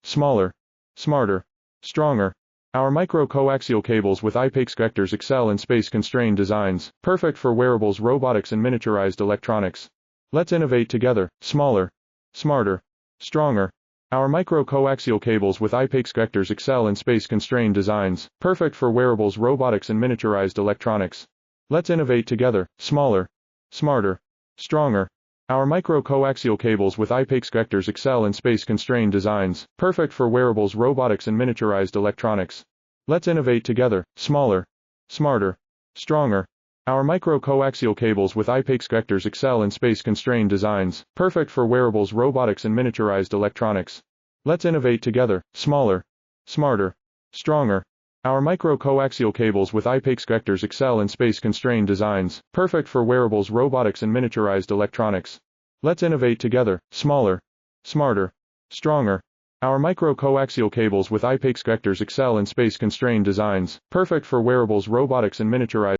smaller, smarter, stronger. Our micro-coaxial cables with IPAX connectors excel in space-constrained designs, perfect for wearables, robotics and miniaturized electronics. Let's innovate together, smaller, smarter, stronger. Our micro-coaxial cables with IPAX connectors excel in space-constrained designs, perfect for wearables, robotics and miniaturized electronics. Let's innovate together, smaller, smarter, stronger. Our micro-coaxial cables with IPAX connectors excel in space-constrained designs, perfect for wearables, robotics and miniaturized electronics. Let's innovate together, smaller, smarter, stronger. Our micro-coaxial cables with IPAX connectors excel in space-constrained designs, perfect for wearables, robotics and miniaturized electronics. Let's innovate together, smaller, smarter, stronger. Our micro-coaxial cables with IPAX connectors excel in space-constrained designs, perfect for wearables, robotics and miniaturized electronics. Let's innovate together, smaller, smarter, stronger. Our micro-coaxial cables with IPAX connectors excel in space-constrained designs, perfect for wearables, robotics and miniaturized